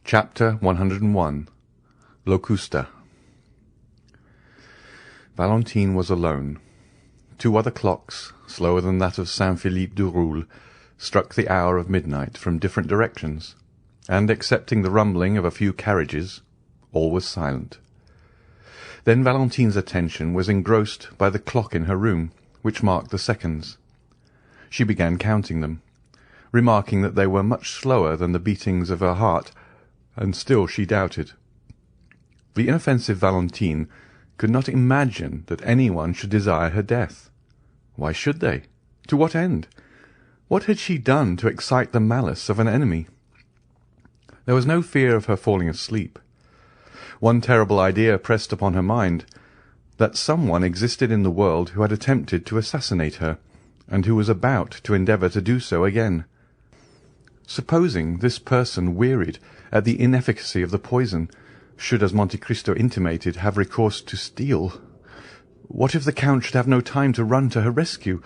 Chapter 101 Locusta. Valentine was alone. 2 other clocks, slower than that of Saint-Philippe-du-Roule, struck the hour of midnight from different directions, and, excepting the rumbling of a few carriages, all was silent. Then Valentine's attention was engrossed by the clock in her room, which marked the seconds. She began counting them, remarking that they were much slower than the beatings of her heart, and still she doubted. The inoffensive Valentine could not imagine that anyone should desire her death. Why should they? To what end? What had she done to excite the malice of an enemy? There was no fear of her falling asleep. One terrible idea pressed upon her mind, that someone existed in the world who had attempted to assassinate her, and who was about to endeavour to do so again. Supposing this person wearied at the inefficacy of the poison, should, as Monte Cristo intimated, have recourse to steel? What if the Count should have no time to run to her rescue?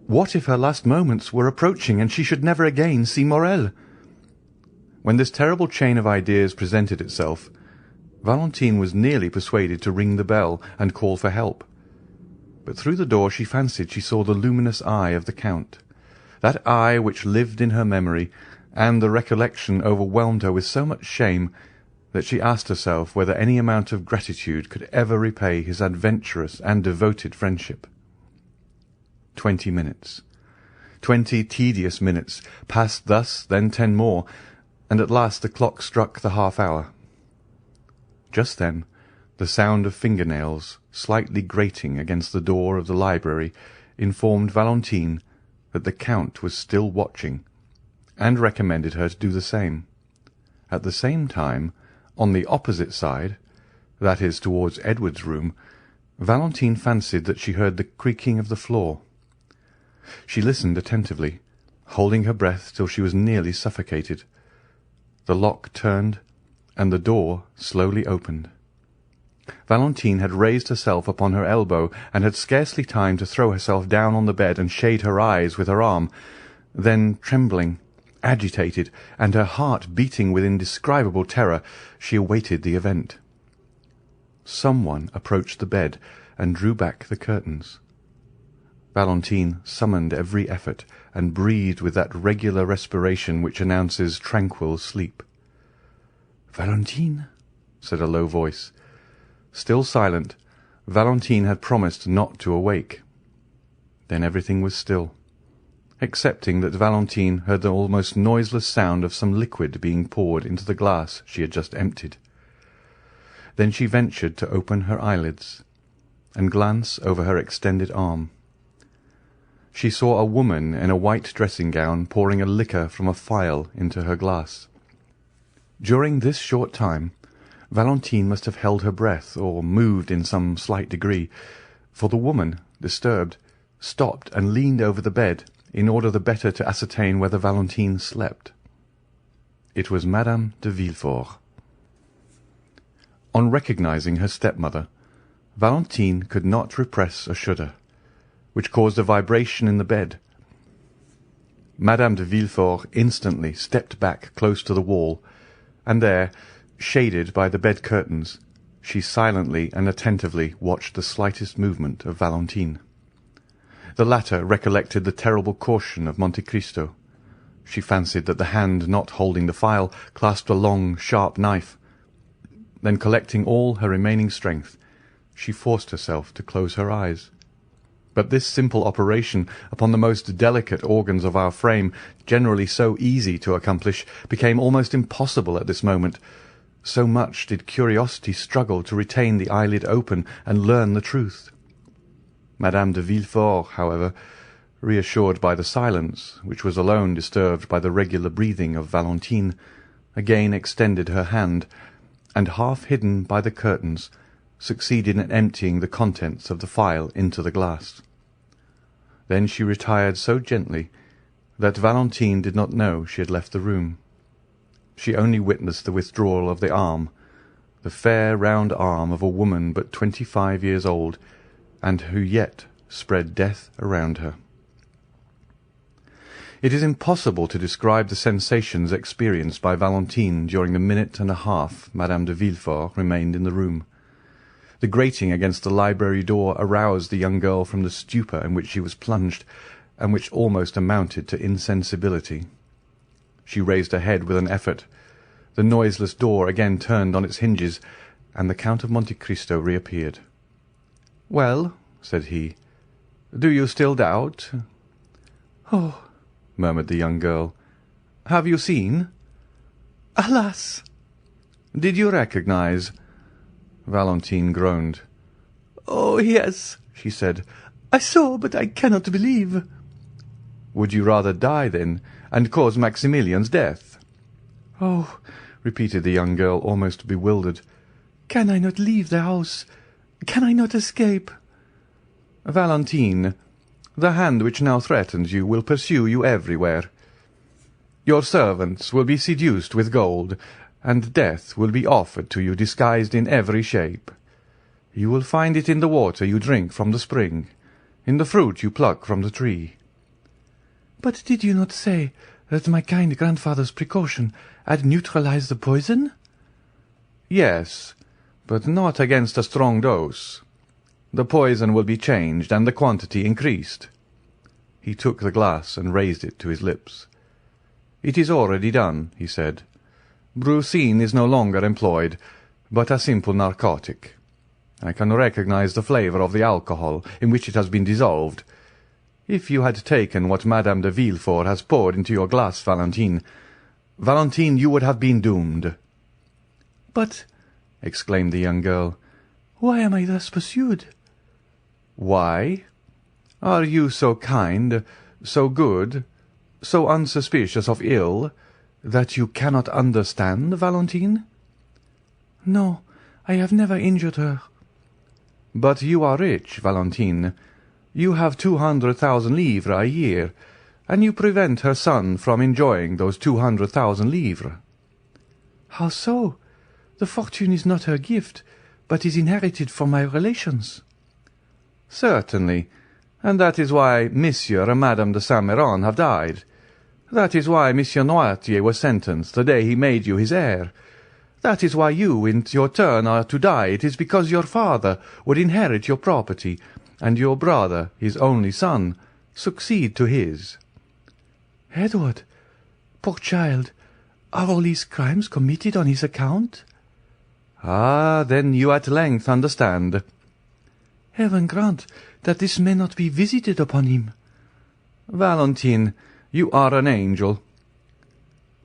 What if her last moments were approaching, and she should never again see Morel? When this terrible chain of ideas presented itself, Valentine was nearly persuaded to ring the bell and call for help. But through the door she fancied she saw the luminous eye of the Count, that eye which lived in her memory, and the recollection overwhelmed her with so much shame that she asked herself whether any amount of gratitude could ever repay his adventurous and devoted friendship. 20 minutes. 20 tedious minutes passed thus, then 10 more, and at last the clock struck the half-hour. Just then the sound of finger-nails slightly grating against the door of the library informed Valentine that the Count was still watching, and recommended her to do the same. At the same time, on the opposite side, that is, towards Edward's room, Valentine fancied that she heard the creaking of the floor. She listened attentively, holding her breath till she was nearly suffocated. The lock turned, and the door slowly opened. Valentine had raised herself upon her elbow, and had scarcely time to throw herself down on the bed and shade her eyes with her arm. Then, trembling, agitated, and her heart beating with indescribable terror, she awaited the event. Someone approached the bed and drew back the curtains. Valentine summoned every effort, and breathed with that regular respiration which announces tranquil sleep. "Valentine," said a low voice. Still silent, Valentine had promised not to awake. Then everything was still, excepting that Valentine heard the almost noiseless sound of some liquid being poured into the glass she had just emptied. Then she ventured to open her eyelids, and glance over her extended arm. She saw a woman in a white dressing-gown pouring a liquor from a phial into her glass. During this short time Valentine must have held her breath, or moved in some slight degree, for the woman, disturbed, stopped and leaned over the bed, in order the better to ascertain whether Valentine slept. It was Madame de Villefort. On recognizing her stepmother, Valentine could not repress a shudder, which caused a vibration in the bed. Madame de Villefort instantly stepped back close to the wall, and there, shaded by the bed curtains, she silently and attentively watched the slightest movement of Valentine. The latter recollected the terrible caution of Monte Cristo. She fancied that the hand not holding the phial clasped a long, sharp knife. Then, collecting all her remaining strength, she forced herself to close her eyes. But this simple operation upon the most delicate organs of our frame, generally so easy to accomplish, became almost impossible at this moment. So much did curiosity struggle to retain the eyelid open and learn the truth. Madame de Villefort, however, reassured by the silence, which was alone disturbed by the regular breathing of Valentine, again extended her hand, and, half hidden by the curtains, succeeded in emptying the contents of the phial into the glass. Then she retired so gently that Valentine did not know she had left the room. She only witnessed the withdrawal of the arm, the fair round arm of a woman but 25 years old, and who yet spread death around her. It is impossible to describe the sensations experienced by Valentine during the minute and a half Madame de Villefort remained in the room. The grating against the library door aroused the young girl from the stupor in which she was plunged, and which almost amounted to insensibility. She raised her head with an effort. The noiseless door again turned on its hinges, and the Count of Monte Cristo reappeared. "Well," said he, "do you still doubt?" "Oh," murmured the young girl, "have you seen?" "Alas!" "Did you recognize?" Valentine groaned. "Oh, yes," she said, "I saw, but I cannot believe." "Would you rather die, then, and cause Maximilian's death?" "Oh," repeated the young girl, almost bewildered, "can I not leave the house? Can I not escape?" "Valentine, the hand which now threatens you will pursue you everywhere. Your servants will be seduced with gold, and death will be offered to you disguised in every shape. You will find it in the water you drink from the spring, in the fruit you pluck from the tree." "But did you not say that my kind grandfather's precaution had neutralized the poison?" "Yes, but not against a strong dose. The poison will be changed and the quantity increased." He took the glass and raised it to his lips. "It is already done," he said. "Brucine is no longer employed, but a simple narcotic. I can recognize the flavour of the alcohol in which it has been dissolved. If you had taken what Madame de Villefort has poured into your glass, Valentine, you would have been doomed." "But," exclaimed the young girl, "why am I thus pursued?" "Why? Are you so kind, so good, so unsuspicious of ill, that you cannot understand, Valentine?" "No, I have never injured her." "But you are rich, Valentine. You have 200,000 livres a year, and you prevent her son from enjoying those 200,000 livres." "How so? The fortune is not her gift, but is inherited from my relations." "Certainly, and that is why Monsieur and Madame de Saint-Méran have died. That is why Monsieur Noirtier was sentenced the day he made you his heir. That is why you, in your turn, are to die. It is because your father would inherit your property, and your brother, his only son, succeed to his." "Edward, poor child, are all these crimes committed on his account?" "Ah, then you at length understand." "Heaven grant that this may not be visited upon him." "Valentine, you are an angel."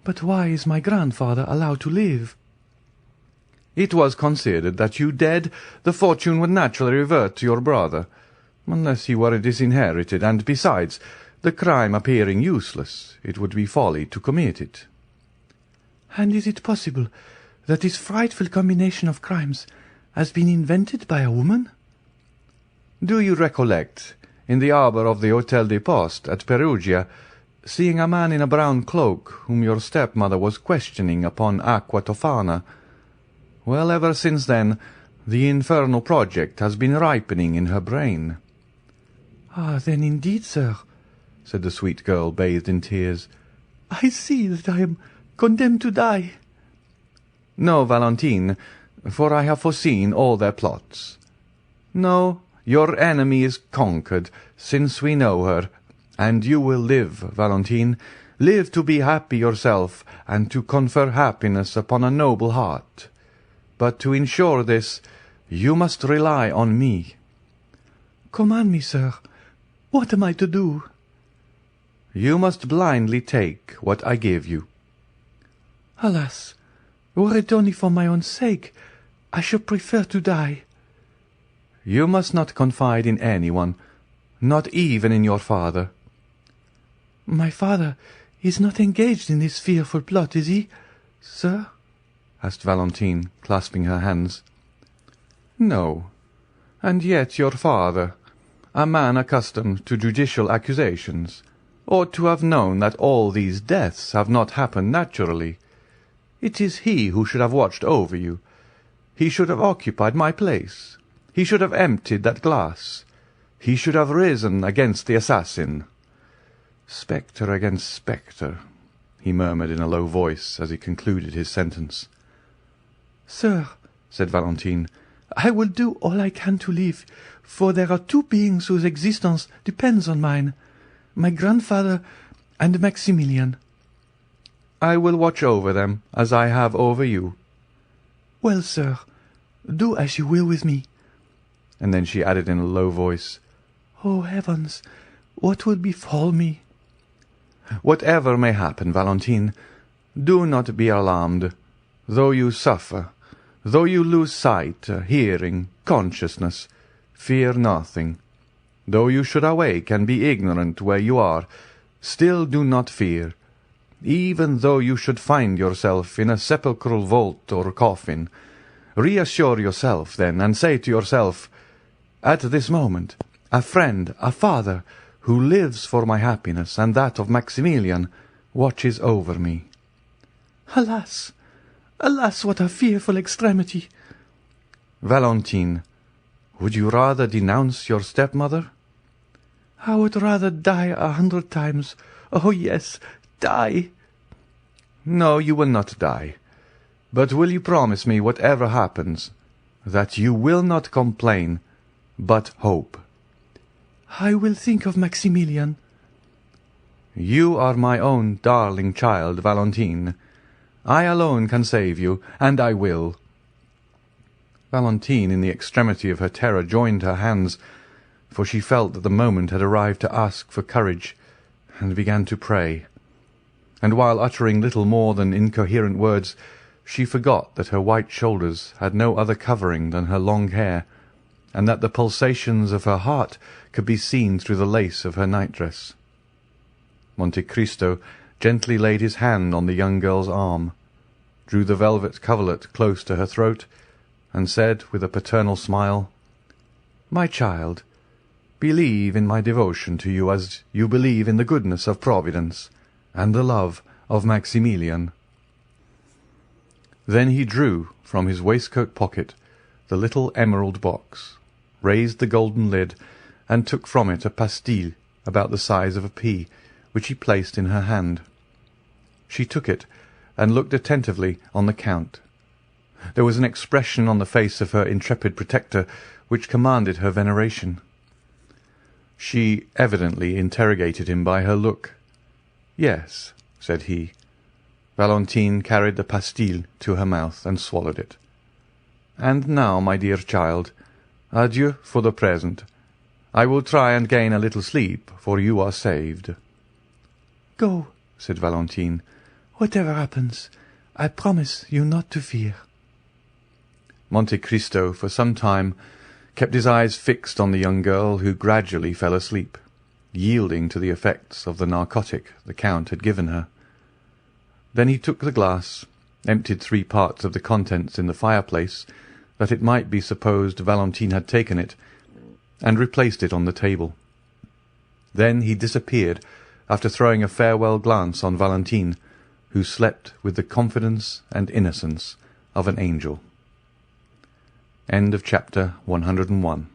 "But why is my grandfather allowed to live?" "It was considered that you dead, the fortune would naturally revert to your brother, unless he were disinherited, and besides, the crime appearing useless, it would be folly to commit it." "And is it possible that this frightful combination of crimes has been invented by a woman?" "Do you recollect, in the arbour of the Hôtel des Postes at Perugia, seeing a man in a brown cloak whom your stepmother was questioning upon Aqua Tofana? Well, ever since then, the infernal project has been ripening in her brain." "Ah, then indeed, sir," said the sweet girl, bathed in tears, "I see that I am condemned to die." "No, Valentine, for I have foreseen all their plots. No, your enemy is conquered, since we know her, and you will live, Valentine, live to be happy yourself, and to confer happiness upon a noble heart. But to ensure this, you must rely on me." "Command me, sir. What am I to do?" "You must blindly take what I give you." "Alas, were it only for my own sake, I should prefer to die." "You must not confide in anyone, not even in your father." "My father is not engaged in this fearful plot, is he, sir?" asked Valentine, clasping her hands. "No, and yet your father, a man accustomed to judicial accusations, ought to have known that all these deaths have not happened naturally. It is he who should have watched over you. He should have occupied my place. He should have emptied that glass. He should have risen against the assassin. Spectre against spectre, he murmured in a low voice as he concluded his sentence. Sir, said Valentine, I will do all I can to live, for there are two beings whose existence depends on mine, my grandfather and Maximilian. I will watch over them as I have over you. Well, sir, do as you will with me. And then she added in a low voice, Oh, heavens, what will befall me? Whatever may happen, Valentine, do not be alarmed. Though you suffer, though you lose sight, hearing, consciousness, fear nothing. Though you should awake and be ignorant where you are, still do not fear. Even though you should find yourself in a sepulchral vault or coffin, reassure yourself then, and say to yourself, At this moment, a friend, a father, who lives for my happiness and that of Maximilian, watches over me. Alas! Alas, what a fearful extremity! Valentine, would you rather denounce your stepmother? I would rather die 100 times. Oh, yes, die! No, you will not die. But will you promise me, whatever happens, that you will not complain, but hope? I will think of Maximilian. You are my own darling child, Valentine. I alone can save you, and I will. Valentine, in the extremity of her terror, joined her hands, for she felt that the moment had arrived to ask for courage, and began to pray. And while uttering little more than incoherent words, she forgot that her white shoulders had no other covering than her long hair, and that the pulsations of her heart could be seen through the lace of her nightdress. Monte Cristo gently laid his hand on the young girl's arm, drew the velvet coverlet close to her throat, and said with a paternal smile, "My child, believe in my devotion to you as you believe in the goodness of Providence and the love of Maximilian." Then he drew from his waistcoat pocket the little emerald box, raised the golden lid, and took from it a pastille about the size of a pea, which he placed in her hand. She took it, and looked attentively on the Count. There was an expression on the face of her intrepid protector which commanded her veneration. She evidently interrogated him by her look. "Yes," said he. Valentine carried the pastille to her mouth and swallowed it. "And now, my dear child, adieu for the present. I will try and gain a little sleep, for you are saved." "Go," said Valentine. "Whatever happens, I promise you not to fear." Monte Cristo for some time kept his eyes fixed on the young girl, who gradually fell asleep, yielding to the effects of the narcotic the Count had given her. Then he took the glass, emptied 3 parts of the contents in the fireplace, that it might be supposed Valentine had taken it, and replaced it on the table. Then he disappeared, after throwing a farewell glance on Valentine, who slept with the confidence and innocence of an angel. End of chapter 101.